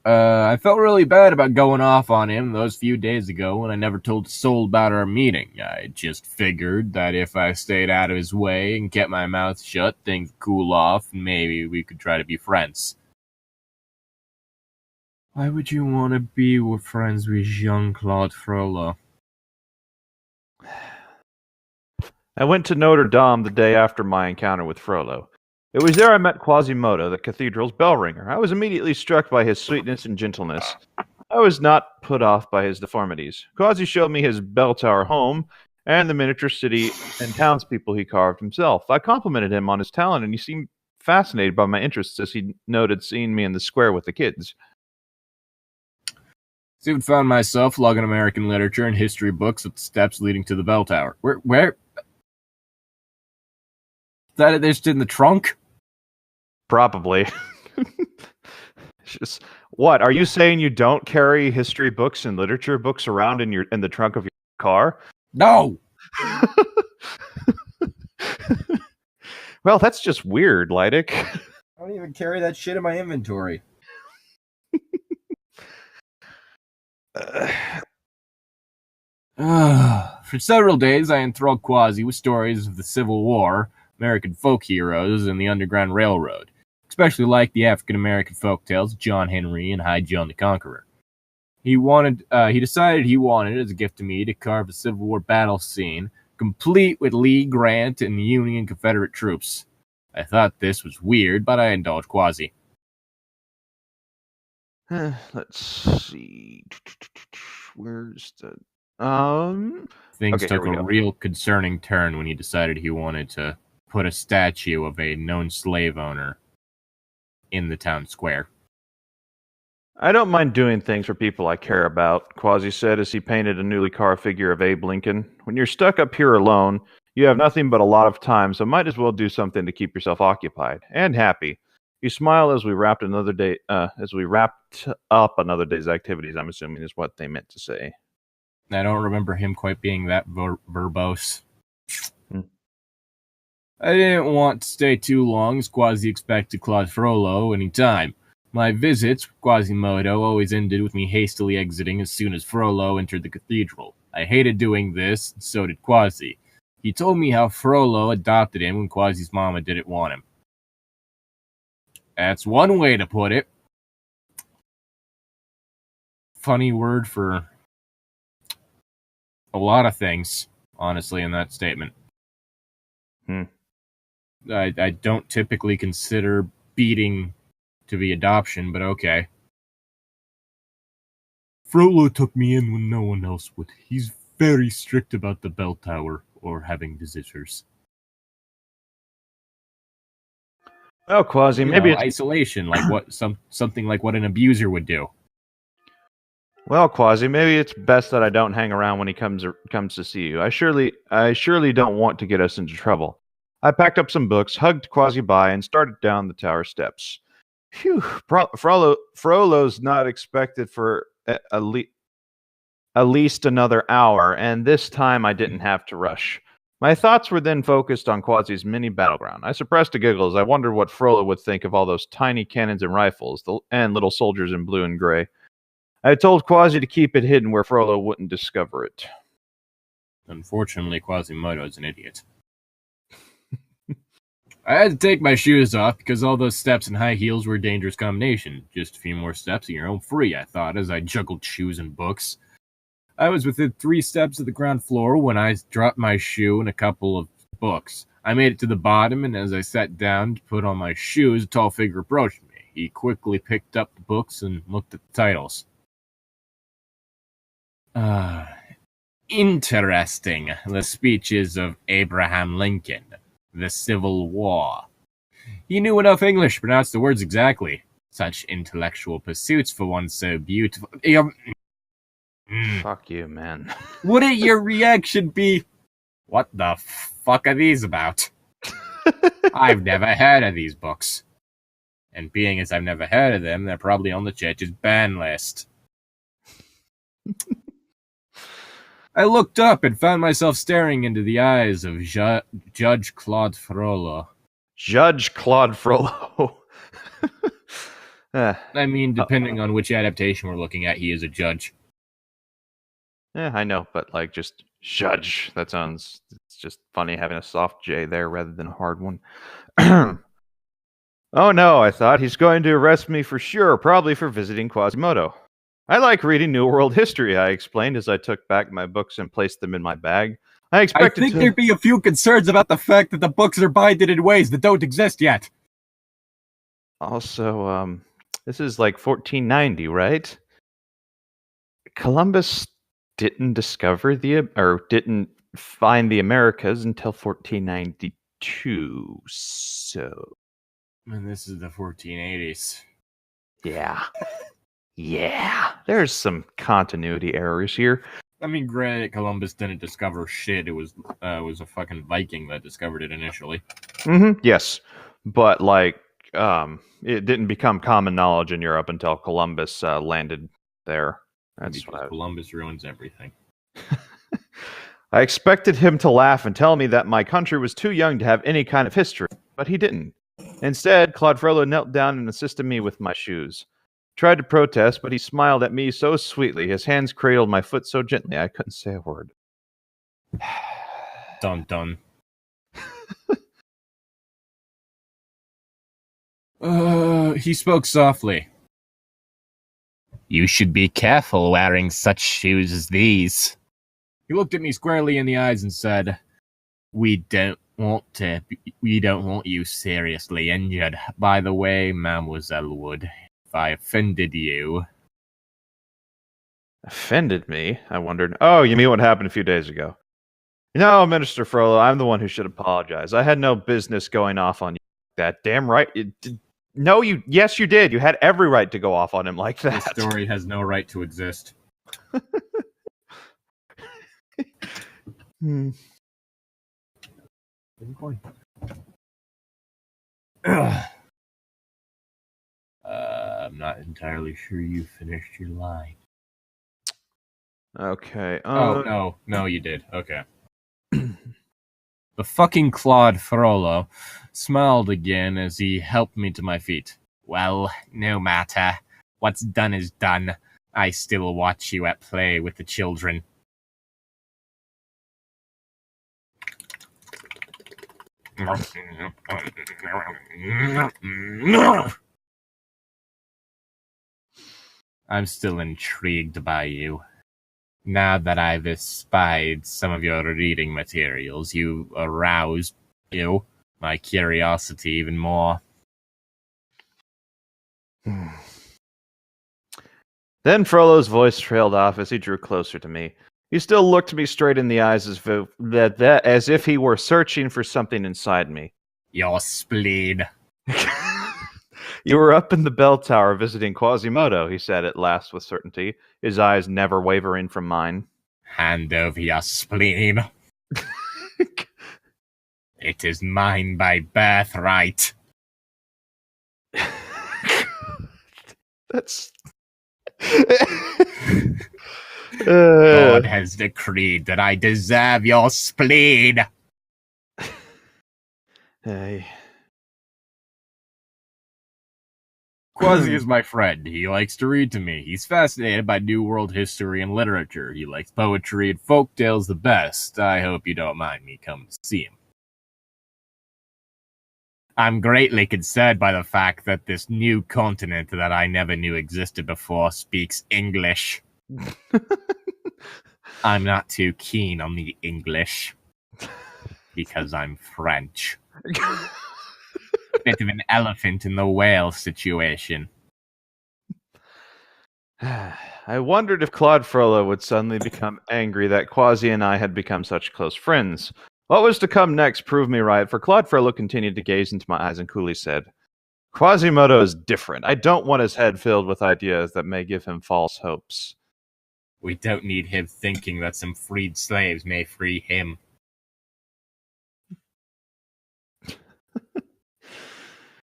I felt really bad about going off on him those few days ago when I never told a soul about our meeting. I just figured that if I stayed out of his way and kept my mouth shut, things would cool off and maybe we could try to be friends. Why would you want to be friends with Jean-Claude Frollo? I went to Notre Dame the day after my encounter with Frollo. It was there I met Quasimodo, the cathedral's bell ringer. I was immediately struck by his sweetness and gentleness. I was not put off by his deformities. Quasi showed me his bell tower home and the miniature city and townspeople he carved himself. I complimented him on his talent, and he seemed fascinated by my interests as he noted seeing me in the square with the kids. Soon found myself lugging American literature and history books up the steps leading to the bell tower. Where? That they're just in the trunk? Probably. Just what? Are you saying you don't carry history books and literature books around in the trunk of your car? No! Well, that's just weird, Llytic. I don't even carry that shit in my inventory. For several days, I enthralled Quasi with stories of the Civil War, American folk heroes, and the Underground Railroad. Especially liked the African-American folktales of John Henry and High John the Conqueror. He decided he wanted, as a gift to me, to carve a Civil War battle scene, complete with Lee, Grant, and the Union and Confederate troops. I thought this was weird, but I indulged Quasi. Let's see. Where's the... Things Okay, took here we a go. real concerning turn when he decided he wanted to put a statue of a known slave owner in the town square. I don't mind doing things for people I care about, Quasi said as he painted a newly carved figure of Abe Lincoln. When you're stuck up here alone, you have nothing but a lot of time, so might as well do something to keep yourself occupied and happy. He smiled as we wrapped up another day's activities, I'm assuming is what they meant to say. I don't remember him quite being that verbose. I didn't want to stay too long, as Quasi expected Claude Frollo any time. My visits with Quasimodo always ended with me hastily exiting as soon as Frollo entered the cathedral. I hated doing this, and so did Quasi. He told me how Frollo adopted him when Quasi's mama didn't want him. That's one way to put it. Funny word for a lot of things, honestly, in that statement. I don't typically consider beating to be adoption, but okay. Frollo took me in when no one else would. He's very strict about the bell tower or having visitors. Well, Quasi, maybe it's... isolation, like what something like what an abuser would do. Well, Quasi, maybe it's best that I don't hang around when he comes to see you. I surely don't want to get us into trouble. I packed up some books, hugged Quasi by, and started down the tower steps. Phew, Frollo's not expected for at least another hour, and this time I didn't have to rush. My thoughts were then focused on Quasi's mini battleground. I suppressed a giggle as I wondered what Frollo would think of all those tiny cannons and rifles, and little soldiers in blue and gray. I told Quasi to keep it hidden where Frollo wouldn't discover it. Unfortunately, Quasimodo is an idiot. I had to take my shoes off because all those steps and high heels were a dangerous combination. Just a few more steps and you're home free, I thought, as I juggled shoes and books. I was within 3 steps of the ground floor when I dropped my shoe and a couple of books. I made it to the bottom, and as I sat down to put on my shoes, a tall figure approached me. He quickly picked up the books and looked at the titles. Interesting. The speeches of Abraham Lincoln. The Civil War. He knew enough English to pronounce the words exactly. Such intellectual pursuits for one so beautiful. Fuck you, man. Wouldn't your reaction be, what the fuck are these about? I've never heard of these books. And being as I've never heard of them, they're probably on the church's ban list. I looked up and found myself staring into the eyes of Judge Claude Frollo. Judge Claude Frollo. I mean, depending on which adaptation we're looking at, he is a judge. Yeah, I know, but like just judge. It's just funny having a soft J there rather than a hard one. Oh no, I thought, he's going to arrest me for sure, probably for visiting Quasimodo. I like reading New World history, I explained as I took back my books and placed them in my bag. I I think there'd be a few concerns about the fact that the books are binded in ways that don't exist yet. Also, this is like 1490, right? Columbus didn't didn't find the Americas until 1492. So, And this is the 1480s. yeah. Yeah. There's some continuity errors here. I mean, granted, Columbus didn't discover shit. It was a fucking Viking that discovered it initially. Mm-hmm. Yes. But, like, it didn't become common knowledge in Europe until Columbus landed there. That's because Columbus ruins everything. I expected him to laugh and tell me that my country was too young to have any kind of history, but he didn't. Instead, Claude Frollo knelt down and assisted me with my shoes. Tried to protest, but he smiled at me so sweetly. His hands cradled my foot so gently I couldn't say a word. Dun dun. He spoke softly. You should be careful wearing such shoes as these. He looked at me squarely in the eyes and said, We don't want you seriously injured. By the way, Mademoiselle Wood, if I offended you... Offended me? I wondered. Oh, you mean what happened a few days ago? No, Minister Frollo, I'm the one who should apologize. I had no business going off on you like that. Damn right. Yes, you did. You had every right to go off on him like that. This story has no right to exist. I'm not entirely sure you finished your line. Okay. No, you did. Okay. The fucking Claude Frollo smiled again as he helped me to my feet. Well, no matter. What's done is done. I still watch you at play with the children. I'm still intrigued by you. Now that I've espied some of your reading materials, you arouse my curiosity even more. Then Frollo's voice trailed off as he drew closer to me. He still looked me straight in the eyes as if he were searching for something inside me. Your spleen. You were up in the bell tower visiting Quasimodo, he said at last with certainty, his eyes never wavering from mine. Hand over your spleen. It is mine by birthright. That's... God has decreed that I deserve your spleen. Hey. Quasi is my friend. He likes to read to me. He's fascinated by New World history and literature. He likes poetry and folk tales the best. I hope you don't mind me coming to see him. I'm greatly concerned by the fact that this new continent that I never knew existed before speaks English. I'm not too keen on the English because I'm French. Bit of an elephant in the whale situation. I wondered if Claude Frollo would suddenly become angry that Quasi and I had become such close friends. What was to come next proved me right, for Claude Frollo continued to gaze into my eyes and coolly said, Quasimodo is different. I don't want his head filled with ideas that may give him false hopes. We don't need him thinking that some freed slaves may free him.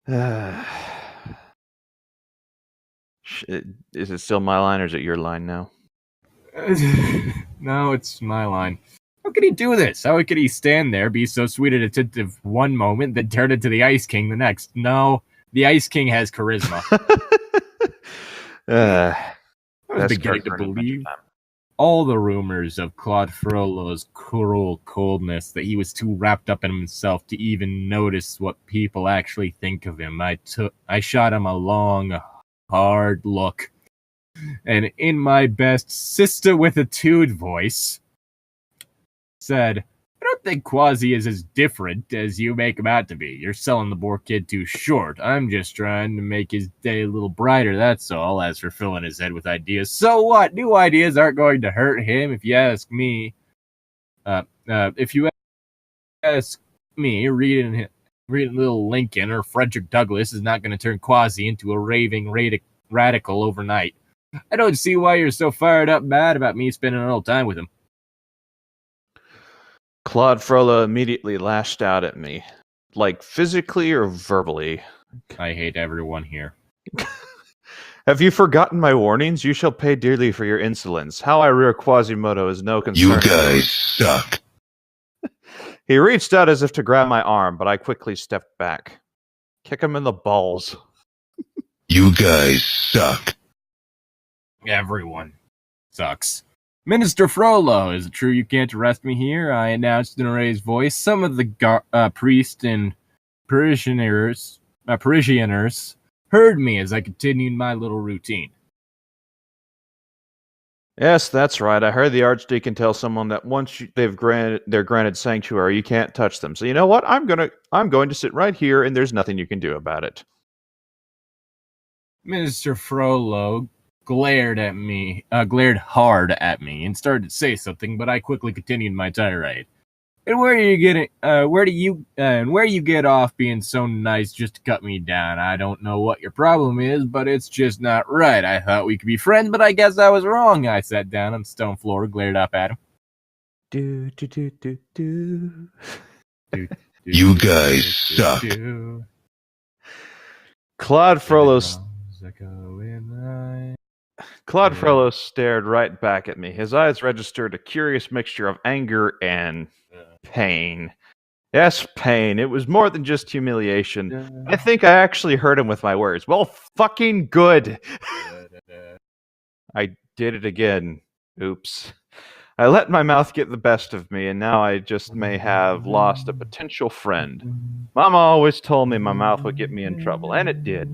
Is it still my line or is it your line now? No, it's my line. How could he do this? How could he stand there, be so sweet and attentive one moment, then turn into the Ice King the next? No, the Ice King has charisma. I was beginning to believe all the rumors of Claude Frollo's cruel coldness, that he was too wrapped up in himself to even notice what people actually think of him. I shot him a long, hard look, and in my best sister with a tood voice, said, I don't think Quasi is as different as you make him out to be. You're selling the poor kid too short. I'm just trying to make his day a little brighter, that's all. As for filling his head with ideas, so what? New ideas aren't going to hurt him, if you ask me. If you ask me, reading little Lincoln or Frederick Douglass is not going to turn Quasi into a raving radical overnight. I don't see why you're so fired up mad about me spending a little time with him. Claude Frollo immediately lashed out at me, like physically or verbally. I hate everyone here. Have you forgotten my warnings? You shall pay dearly for your insolence. How I rear Quasimodo is no concern. You guys suck. He reached out as if to grab my arm, but I quickly stepped back. Kick him in the balls. You guys suck. Everyone sucks. Minister Frollo, is it true you can't arrest me here? I announced in a raised voice. Some of the priests and parishioners heard me as I continued my little routine. Yes, that's right. I heard the Archdeacon tell someone that once they're granted sanctuary, you can't touch them. So you know what? I'm going to sit right here, and there's nothing you can do about it. Minister Frollo glared hard at me, and started to say something, but I quickly continued my tirade. And where you get off being so nice just to cut me down? I don't know what your problem is, but it's just not right. I thought we could be friends, but I guess I was wrong. I sat down on the stone floor, glared up at him. You guys suck. Claude Frollo stared right back at me. His eyes registered a curious mixture of anger and pain. Yes, pain. It was more than just humiliation. I think I actually hurt him with my words. Well, fucking good. I did it again. Oops. I let my mouth get the best of me, and now I just may have lost a potential friend. Mama always told me my mouth would get me in trouble, and it did.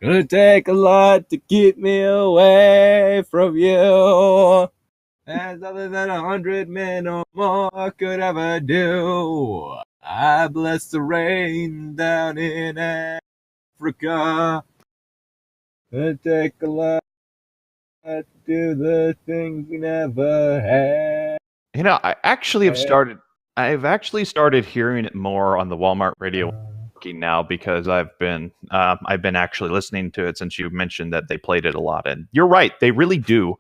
Gonna take a lot to keep me away from you, as other than 100 men or more could ever do. I bless the rain down in Africa. Gonna take a lot to do the things we never had. You know, I've actually started hearing it more on the Walmart radio now, because I've been actually listening to it since you mentioned that they played it a lot, and you're right, they really do.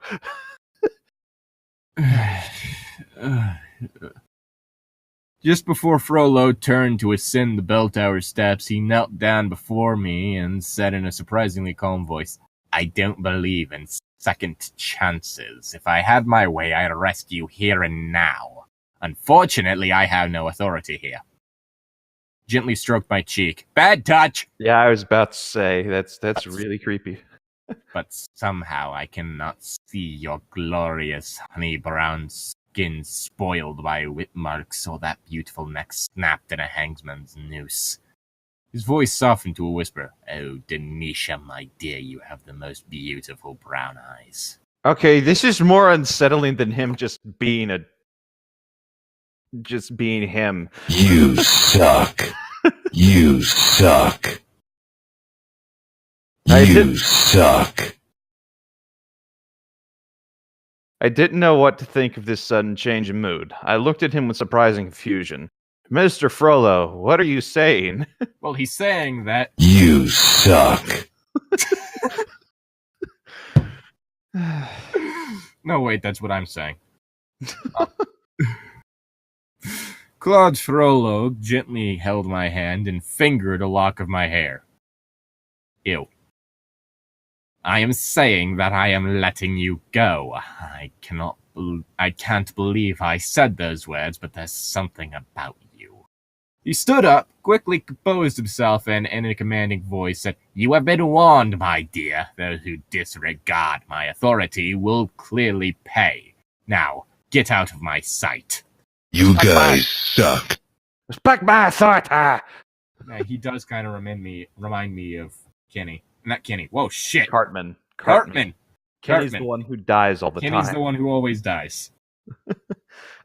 Just before Frollo turned to ascend the bell tower steps, he knelt down before me and said in a surprisingly calm voice, I don't believe in second chances. If I had my way, I'd arrest you here and now. Unfortunately, I have no authority here. Gently stroked my cheek. Bad touch! Yeah, I was about to say, that's really creepy. But somehow I cannot see your glorious honey brown skin spoiled by whip marks or that beautiful neck snapped in a hangsman's noose. His voice softened to a whisper. Oh, Denisha, my dear, you have the most beautiful brown eyes. Okay, this is more unsettling than him just being him. You suck. You suck. You suck. I didn't know what to think of this sudden change in mood. I looked at him with surprising confusion. Mr. Frollo, what are you saying? Well, he's saying that... You suck. No, wait, that's what I'm saying. Claude Frollo gently held my hand and fingered a lock of my hair. Ew. I am saying that I am letting you go. I can't believe I said those words, but there's something about you. He stood up, quickly composed himself, and in a commanding voice said, You have been warned, my dear. Those who disregard my authority will clearly pay. Now, get out of my sight. You guys suck. Respect my authority! Now, he does kind of remind me of Kenny. Not Kenny. Whoa, shit. Cartman. Cartman. Kenny's Cartman. the one who dies all the Kenny's time. the one who always dies.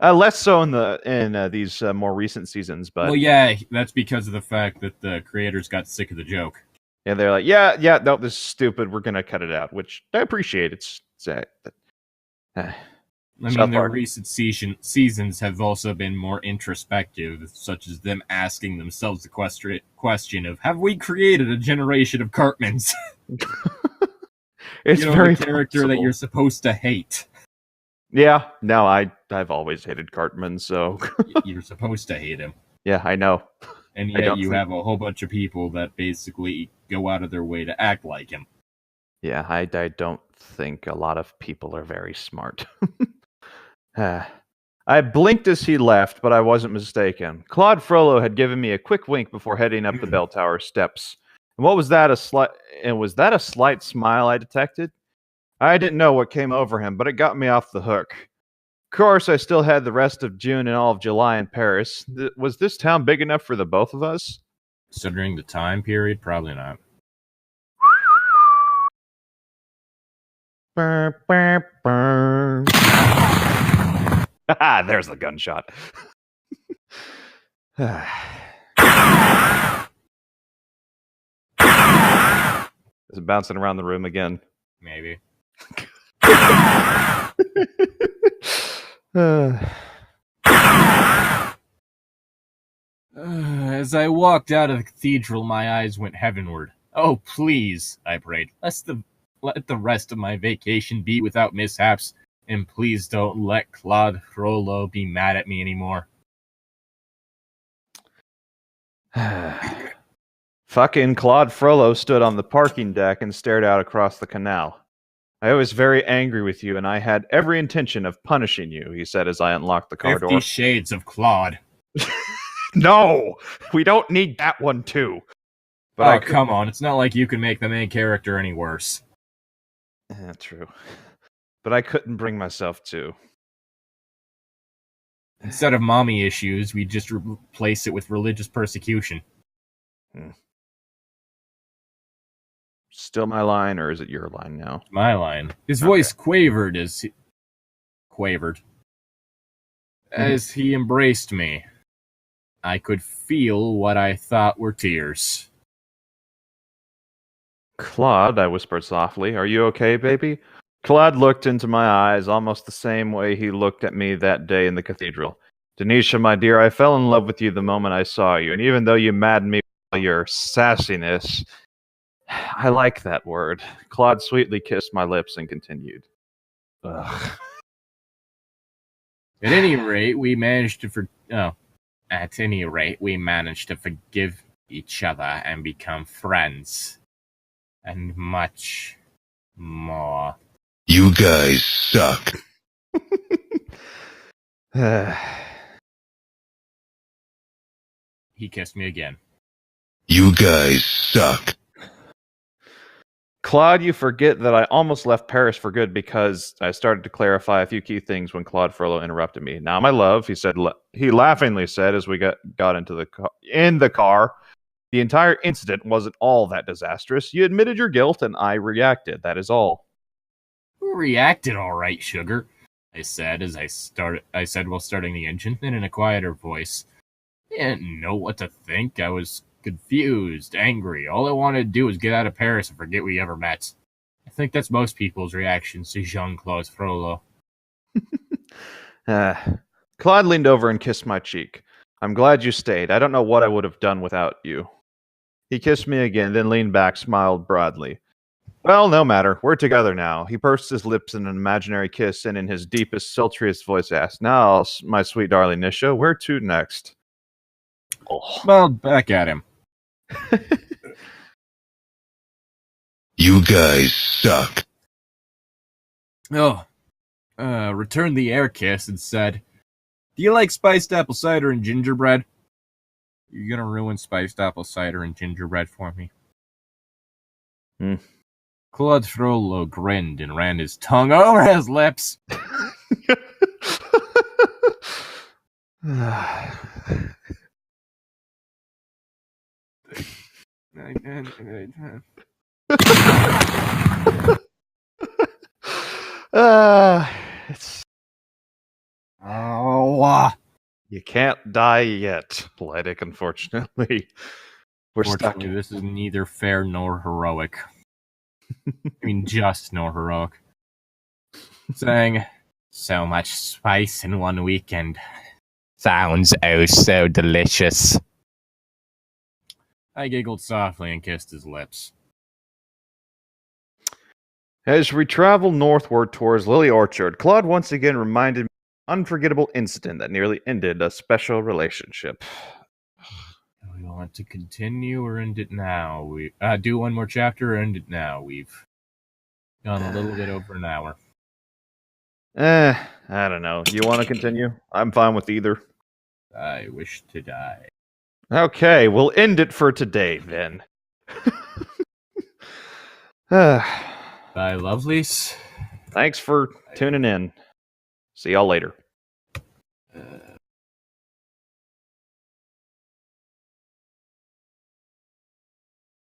Less so in these more recent seasons, but Well, yeah, that's because of the fact that the creators got sick of the joke. yeah, they're like, yeah, no, this is stupid. We're gonna cut it out, which I appreciate. It's I mean, their recent seasons have also been more introspective, such as them asking themselves the question of, have we created a generation of Cartmans? it's you know, very the character possible. that you're supposed to hate. Yeah, no, I've always hated Cartman, so You're supposed to hate him. yeah, I know. And I yet don't you think- have a whole bunch of people that basically go out of their way to act like him. Yeah, I don't think a lot of people are very smart. I blinked as he left, but I wasn't mistaken. Claude Frollo had given me a quick wink before heading up the bell tower steps. And what was that? Was that a slight smile I detected? I didn't know what came over him, but it got me off the hook. Of course, I still had the rest of June and all of July in Paris. Was this town big enough for the both of us? Considering the time period, probably not. Burr, burr, burr. There's the gunshot. Is it bouncing around the room again? Maybe. As I walked out of the cathedral, my eyes went heavenward. Oh, please, I prayed. Let the rest of my vacation be without mishaps, and please don't let Claude Frollo be mad at me anymore. Fucking Claude Frollo stood on the parking deck and stared out across the canal. I was very angry with you, and I had every intention of punishing you, he said as I unlocked the car 50 door. Shades of Claude. No! We don't need that one, too. But Come on, it's not like you can make the main character any worse. Yeah, true. But I couldn't bring myself to. Instead of mommy issues, we just replace it with religious persecution. Still my line, or is it your line now? My line. His voice quavered as he embraced me. I could feel what I thought were tears. Claude, I whispered softly, are you okay, baby? Claude looked into my eyes almost the same way he looked at me that day in the cathedral. Denisha, my dear, I fell in love with you the moment I saw you, and even though you maddened me with your sassiness, I like that word. Claude sweetly kissed my lips and continued. Ugh. At any rate, we managed to forgive each other and become friends. And much more. You guys suck. He kissed me again. You guys suck. Claude, you forget that I almost left Paris for good because I started to clarify a few key things when Claude Frollo interrupted me. Now, my love, he said, he laughingly said as we got into the car, the entire incident wasn't all that disastrous. You admitted your guilt, and I reacted. That is all. You reacted all right, sugar, I said while starting the engine, then in a quieter voice. I didn't know what to think. I was confused, angry. All I wanted to do was get out of Paris and forget we ever met. I think that's most people's reactions to Jean-Claude Frollo. Claude leaned over and kissed my cheek. I'm glad you stayed. I don't know what I would have done without you. He kissed me again, then leaned back, smiled broadly. Well, no matter. We're together now. He pursed his lips in an imaginary kiss and in his deepest, sultriest voice asked, Now, my sweet darling Nisha, where to next? Oh. Well, back at him. You guys suck. Returned the air kiss and said, Do you like spiced apple cider and gingerbread? You're gonna ruin spiced apple cider and gingerbread for me. Claude Frollo grinned and ran his tongue over his lips. It's Oh, you can't die yet, Llytic, unfortunately. We're stuck. fortunately, this is neither fair nor heroic. I mean, just nor heroic. Saying, so much spice in one weekend. Sounds oh so delicious. I giggled softly and kissed his lips. As we travel northward towards Lily Orchard, Claude once again reminded me of an unforgettable incident that nearly ended a special relationship. Do we want to continue or end it now? We do one more chapter or end it now. We've gone a little bit over an hour. I don't know. You want to continue? I'm fine with either. I wish to die. Okay, we'll end it for today then. Bye, lovelies. Thanks for tuning in. See y'all later.